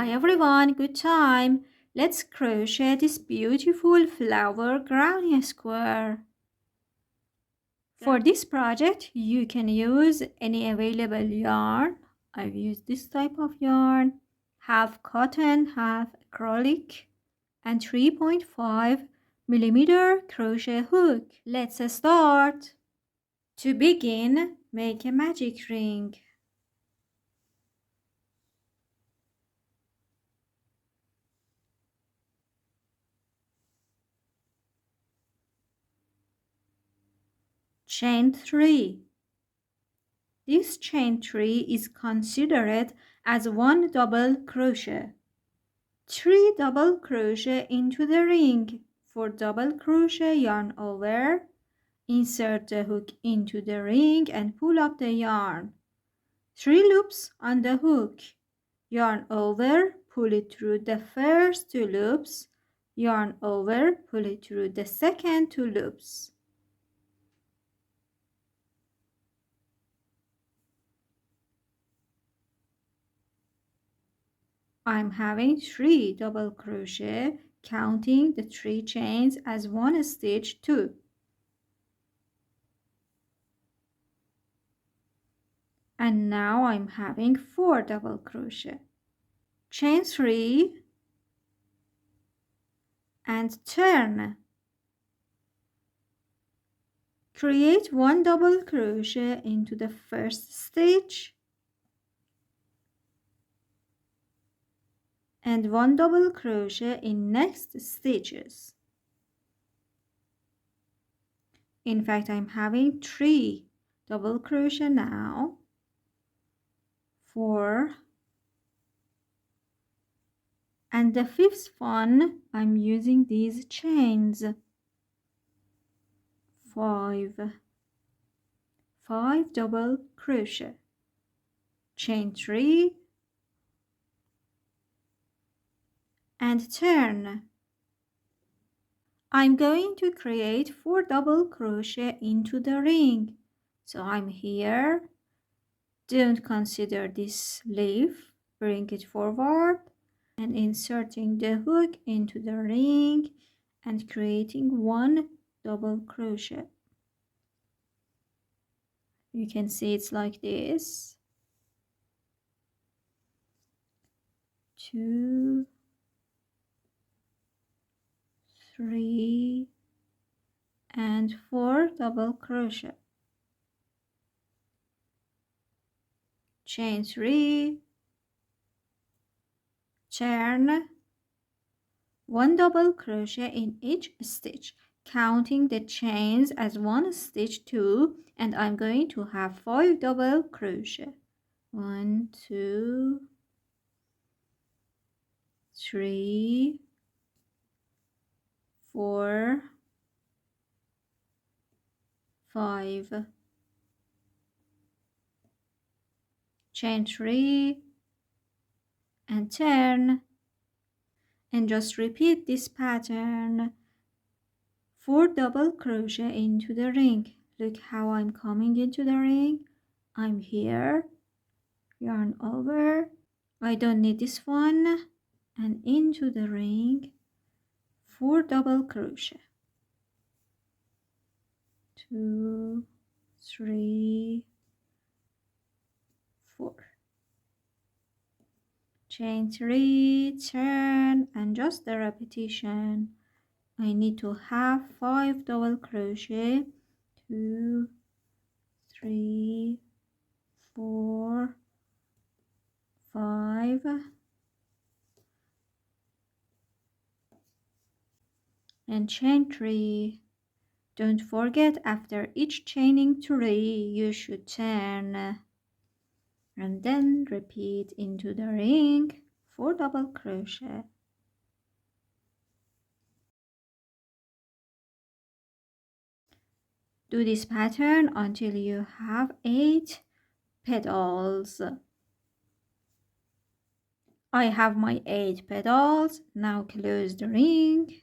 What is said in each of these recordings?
Hi everyone, good time. Let's crochet this beautiful flower granny square. For this project, you can use any available yarn. I've used this type of yarn, half cotton, half acrylic, and 3.5 mm crochet hook. Let's start. To begin, make a magic ring. Chain 3. This chain 3 is considered as one double crochet. 3 double crochet into the ring. For double crochet, yarn over, insert the hook into the ring and pull up the yarn. 3 loops on the hook. Yarn over, pull it through the first 2 loops. Yarn over, pull it through the second 2 loops. I'm having 3 double crochet, counting the 3 chains as one stitch too. And now I'm having 4 double crochet. Chain 3 and turn. Create 1 double crochet into the first stitch and 1 double crochet in next stitches. In fact, I'm having 3 double crochet now. 4 and the 5th one I'm using these chains. 5 double crochet, chain 3 and turn. I'm going to create 4 double crochet into the ring. So I'm here. Don't consider this leaf. Bring it forward and inserting the hook into the ring and creating 1 double crochet. You can see it's like this. 2, 3 and 4 double crochet, chain 3, turn, 1 double crochet in each stitch, counting the chains as 1 stitch too, and I'm going to have 5 double crochet. 1, 2, 3, 4, 5, chain 3 and turn, and just repeat this pattern. 4 double crochet into the ring. Look how I'm coming into the ring. I'm here, yarn over, I don't need this one, and into the ring, 4 double crochet, 2, 3, 4, chain 3, turn, and just the repetition. I need to have 5 double crochet, 2, 3, 4, 5, and chain 3. Don't forget, after each chaining 3 you should turn and then repeat into the ring 4 double crochet. Do this pattern until you have 8 petals. I have my 8 petals. Now close the ring.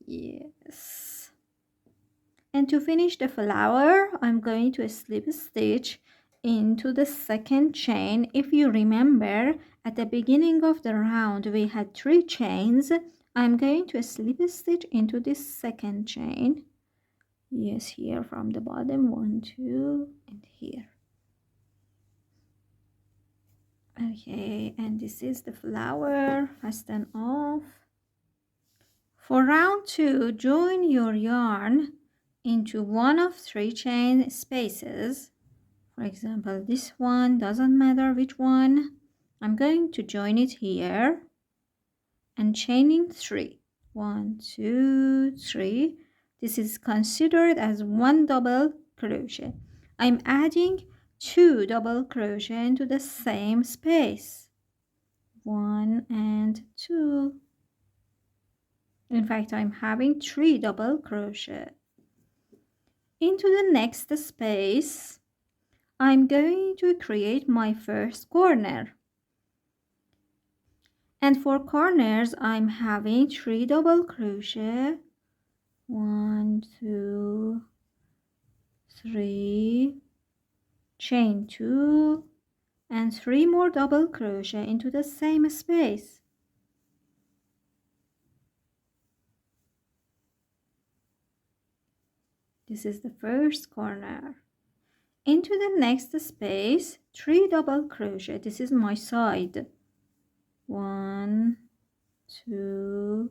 Yes. And to finish the flower, I'm going to slip stitch into the second chain. If you remember, at the beginning of the round we had 3 chains. I'm going to slip stitch into this second chain. Yes, here from the bottom, 1, 2, and here. Okay, and this is the flower. Fasten off. For round 2, join your yarn into one of 3 chain spaces. For example, this one, doesn't matter which one. I'm going to join it here and chaining 3. 1, 2, 3. This is considered as 1 double crochet. I'm adding 2 double crochet into the same space. 1 and 2. In fact, I'm having 3 double crochet. Into the next space, I'm going to create my first corner. And for corners, I'm having 3 double crochet. 1, 2, 3, chain 2, and 3 more double crochet into the same space. This is the first corner. Into the next space, 3 double crochet. This is my side. 1, 2,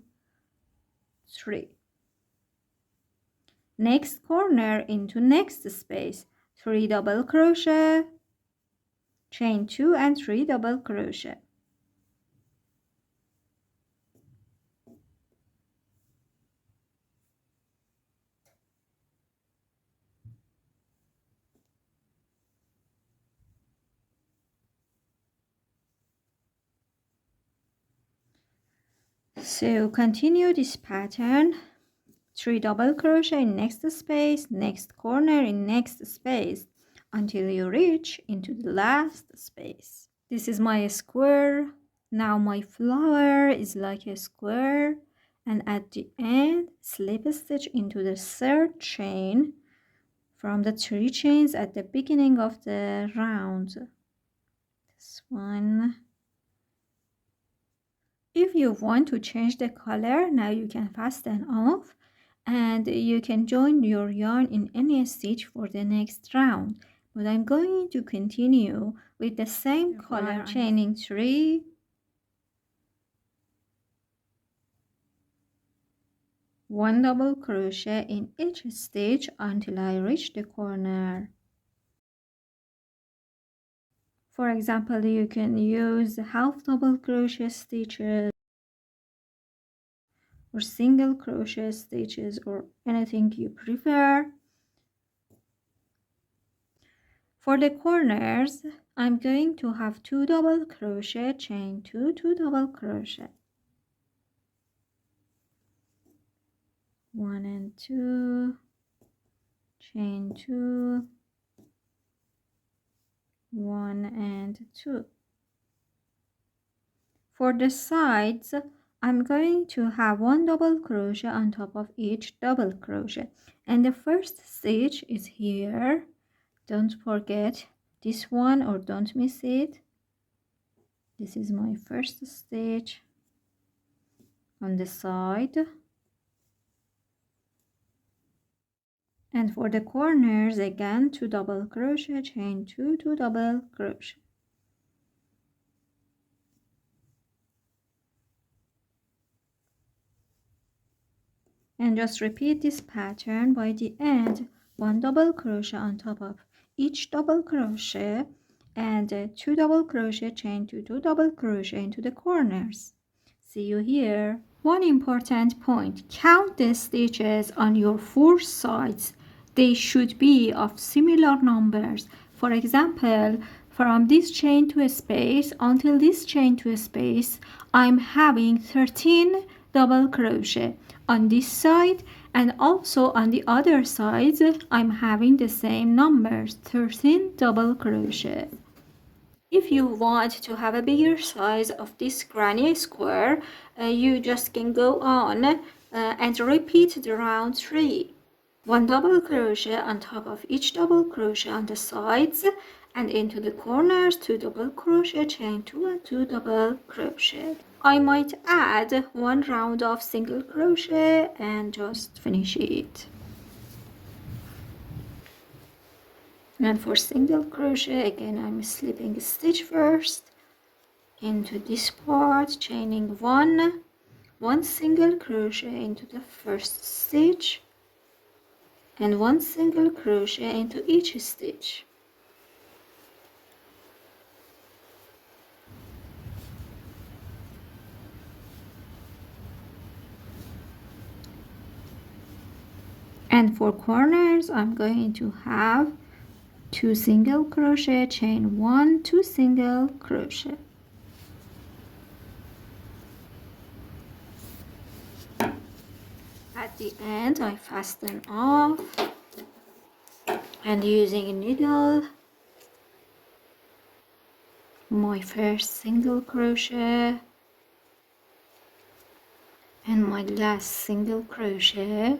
3. Next corner into next space, 3 double crochet, chain 2 and 3 double crochet. So continue this pattern, 3 double crochet in next space, next corner in next space, until you reach into the last space. This is my square. Now my flower is like a square, and at the end slip stitch into the third chain from the 3 chains at the beginning of the round. This one. If you want to change the color, now you can fasten off and you can join your yarn in any stitch for the next round. But I'm going to continue with the same color, chaining 3, 1 double crochet in each stitch until I reach the corner. For example, you can use half double crochet stitches or single crochet stitches or anything you prefer. For the corners, I'm going to have 2 double crochet, chain 2, 2 double crochet, 1 and 2, chain 2, 1 and 2. For the sides, I'm going to have 1 double crochet on top of each double crochet, and the first stitch is here. Don't forget this one or don't miss it. This is my first stitch on the side. And for the corners, again 2 double crochet, chain 2, 2 double crochet. And just repeat this pattern. By the end, 1 double crochet on top of each double crochet and 2 double crochet, chain 2, 2 double crochet into the corners. See you here. One important point, count the stitches on your 4 sides. They should be of similar numbers. For example, from this chain to a space until this chain to a space, I'm having 13 double crochet on this side, and also on the other sides I'm having the same numbers, 13 double crochet. If you want to have a bigger size of this granny square, you just can go on and repeat the round 3. 1 double crochet on top of each double crochet on the sides, And into the corners 2 double crochet, chain 2 and 2 double crochet. I might add 1 round of single crochet and just finish it. And for single crochet, again I'm slipping a stitch first into this part, chaining one single crochet into the first stitch and 1 single crochet into each stitch. And for corners, I'm going to have 2 single crochet, chain 1, 2 single crochet. At the end, I fasten off and using a needle, my first single crochet and my last single crochet.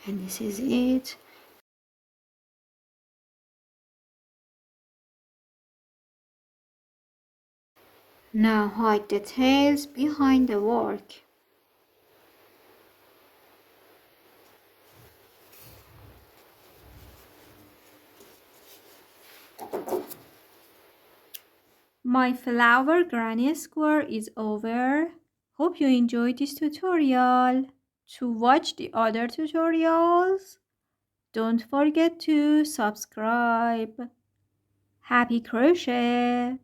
And this is it. Now hide the tails behind the work. My flower granny square is over. Hope you enjoyed this tutorial. To watch the other tutorials, don't forget to subscribe. Happy crochet!